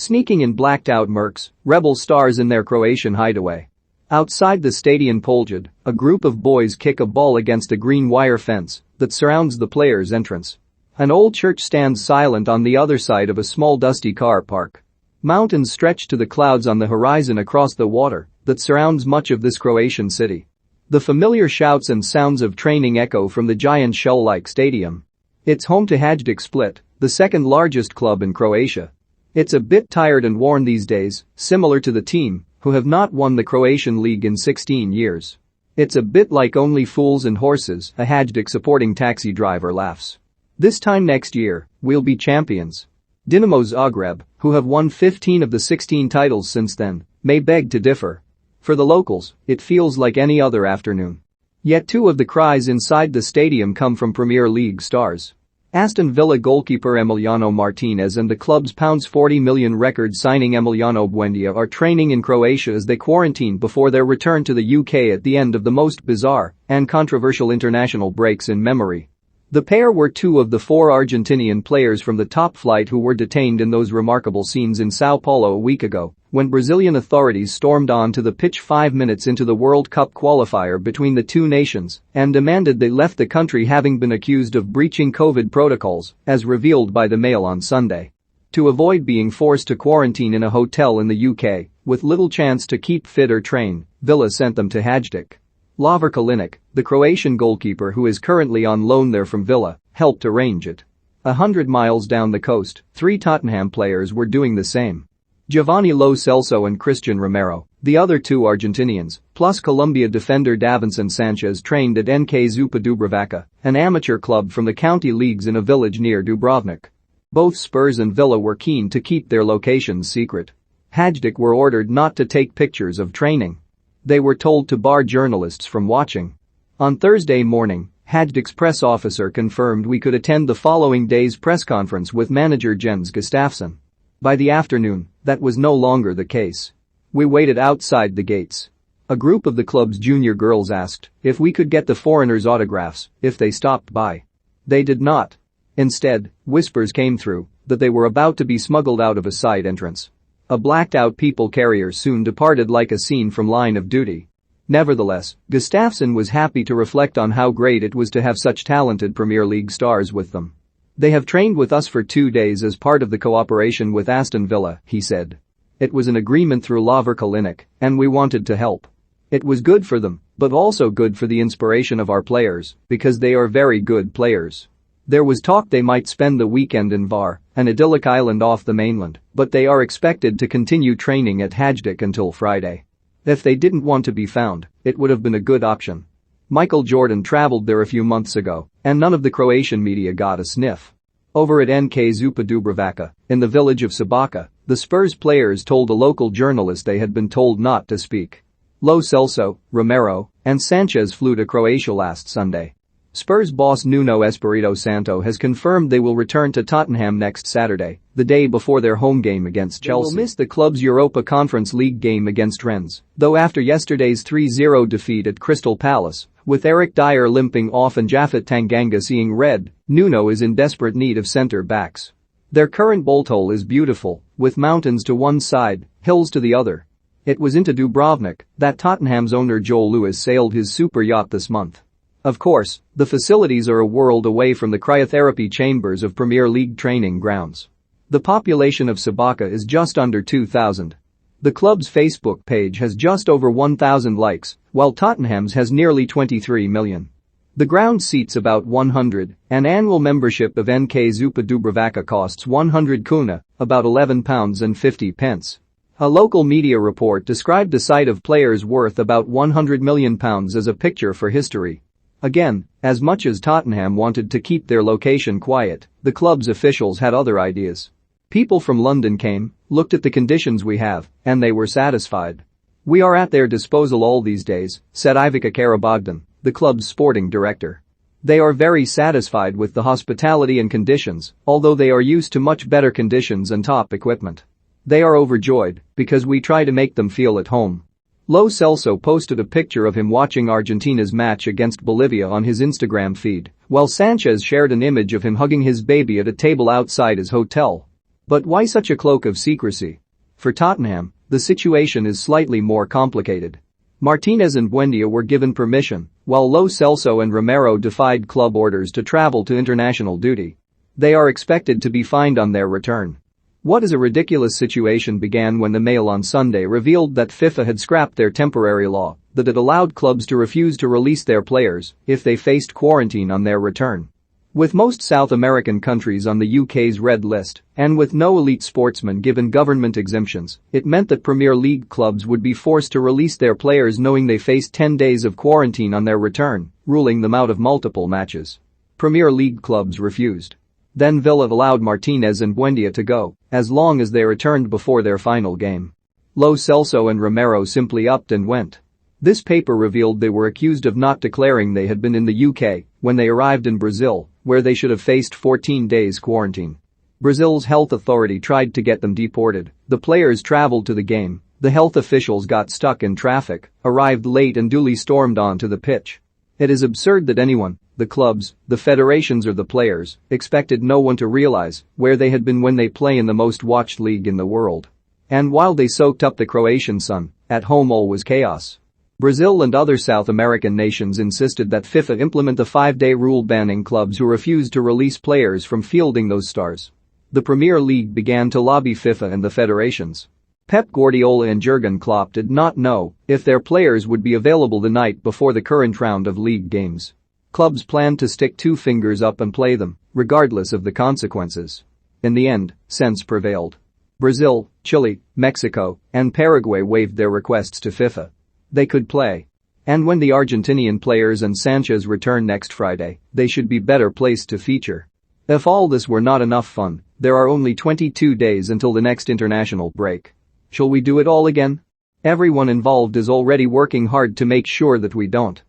Sneaking in blacked-out Mercs, rebel stars in their Croatian hideaway. Outside the Stadion Poljud, a group of boys kick a ball against a green wire fence that surrounds the players' entrance. An old church stands silent on the other side of a small dusty car park. Mountains stretch to the clouds on the horizon across the water that surrounds much of this Croatian city. The familiar shouts and sounds of training echo from the giant shell-like stadium. It's home to Hajduk Split, the second largest club in Croatia. It's a bit tired and worn these days, similar to the team, who have not won the Croatian league in 16 years. It's a bit like only fools and horses, a Hajduk supporting taxi driver laughs. This time next year, we'll be champions. Dinamo Zagreb, who have won 15 of the 16 titles since then, may beg to differ. For the locals, it feels like any other afternoon. Yet two of the cries inside the stadium come from Premier League stars. Aston Villa goalkeeper Emiliano Martinez and the club's £40 million record signing Emiliano Buendia are training in Croatia as they quarantine before their return to the UK at the end of the most bizarre and controversial international breaks in memory. The pair were two of the four Argentinian players from the top flight who were detained in those remarkable scenes in Sao Paulo a week ago, when Brazilian authorities stormed onto the pitch 5 minutes into the World Cup qualifier between the two nations and demanded they left the country, having been accused of breaching COVID protocols, as revealed by the Mail on Sunday. To avoid being forced to quarantine in a hotel in the UK, with little chance to keep fit or train, Villa sent them to Hajduk. Lovre Kalinic, the Croatian goalkeeper who is currently on loan there from Villa, helped arrange it. 100 miles down the coast, 3 Tottenham players were doing the same. Giovanni Lo Celso and Christian Romero, the other 2 Argentinians, plus Colombia defender Davinson Sanchez, trained at NK Zupa Dubrovača, an amateur club from the county leagues in a village near Dubrovnik. Both Spurs and Villa were keen to keep their locations secret. Hajduk were ordered not to take pictures of training. They were told to bar journalists from watching. On Thursday morning, Hajduk's press officer confirmed we could attend the following day's press conference with manager Jens Gustafsson. By the afternoon, that was no longer the case. We waited outside the gates. A group of the club's junior girls asked if we could get the foreigners' autographs if they stopped by. They did not. Instead, whispers came through that they were about to be smuggled out of a side entrance. A blacked-out people carrier soon departed like a scene from Line of Duty. Nevertheless, Gustafsson was happy to reflect on how great it was to have such talented Premier League stars with them. They have trained with us for 2 days as part of the cooperation with Aston Villa, he said. It was an agreement through Lovre Kalinic, and we wanted to help. It was good for them, but also good for the inspiration of our players, because they are very good players. There was talk they might spend the weekend in Var, an idyllic island off the mainland, but they are expected to continue training at Hajduk until Friday. If they didn't want to be found, it would have been a good option. Michael Jordan traveled there a few months ago, and none of the Croatian media got a sniff. Over at NK Zupa Dubrovača, in the village of Sabaca, the Spurs players told a local journalist they had been told not to speak. Lo Celso, Romero, and Sanchez flew to Croatia last Sunday. Spurs boss Nuno Espirito Santo has confirmed they will return to Tottenham next Saturday, the day before their home game against Chelsea. They will miss the club's Europa Conference League game against Rennes, though after yesterday's 3-0 defeat at Crystal Palace, with Eric Dyer limping off and Japhet Tanganga seeing red, Nuno is in desperate need of centre-backs. Their current bolthole is beautiful, with mountains to one side, hills to the other. It was into Dubrovnik that Tottenham's owner Joel Lewis sailed his super yacht this month. Of course, the facilities are a world away from the cryotherapy chambers of Premier League training grounds. The population of Sabaca is just under 2,000. The club's Facebook page has just over 1,000 likes, while Tottenham's has nearly 23 million. The ground seats about 100, and annual membership of NK Zupa Dubrovača costs 100 kuna, about £11.50. A local media report described the site of players worth about £100 million as a picture for history. Again, as much as Tottenham wanted to keep their location quiet, the club's officials had other ideas. People from London came, looked at the conditions we have, and they were satisfied. We are at their disposal all these days, said Ivica Karabogdan, the club's sporting director. They are very satisfied with the hospitality and conditions, although they are used to much better conditions and top equipment. They are overjoyed, because we try to make them feel at home. Lo Celso posted a picture of him watching Argentina's match against Bolivia on his Instagram feed, while Sanchez shared an image of him hugging his baby at a table outside his hotel. But why such a cloak of secrecy? For Tottenham, the situation is slightly more complicated. Martinez and Buendia were given permission, while Lo Celso and Romero defied club orders to travel to international duty. They are expected to be fined on their return. What is a ridiculous situation began when the Mail on Sunday revealed that FIFA had scrapped their temporary law that had allowed clubs to refuse to release their players if they faced quarantine on their return. With most South American countries on the UK's red list, and with no elite sportsmen given government exemptions, it meant that Premier League clubs would be forced to release their players knowing they faced 10 days of quarantine on their return, ruling them out of multiple matches. Premier League clubs refused. Then Villa allowed Martinez and Buendia to go, as long as they returned before their final game. Lo Celso and Romero simply upped and went. This paper revealed they were accused of not declaring they had been in the UK when they arrived in Brazil, where they should have faced 14 days quarantine. Brazil's health authority tried to get them deported. The players traveled to the game. The health officials got stuck in traffic, arrived late and duly stormed onto the pitch. It is absurd that anyone, the clubs, the federations or the players, expected no one to realize where they had been when they play in the most watched league in the world. And while they soaked up the Croatian sun, at home all was chaos. Brazil and other South American nations insisted that FIFA implement the 5-day rule banning clubs who refused to release players from fielding those stars. The Premier League began to lobby FIFA and the federations. Pep Guardiola and Jurgen Klopp did not know if their players would be available the night before the current round of league games. Clubs planned to stick two fingers up and play them, regardless of the consequences. In the end, sense prevailed. Brazil, Chile, Mexico, and Paraguay waived their requests to FIFA. They could play. And when the Argentinian players and Sanchez return next Friday, they should be better placed to feature. If all this were not enough fun, there are only 22 days until the next international break. Shall we do it all again? Everyone involved is already working hard to make sure that we don't.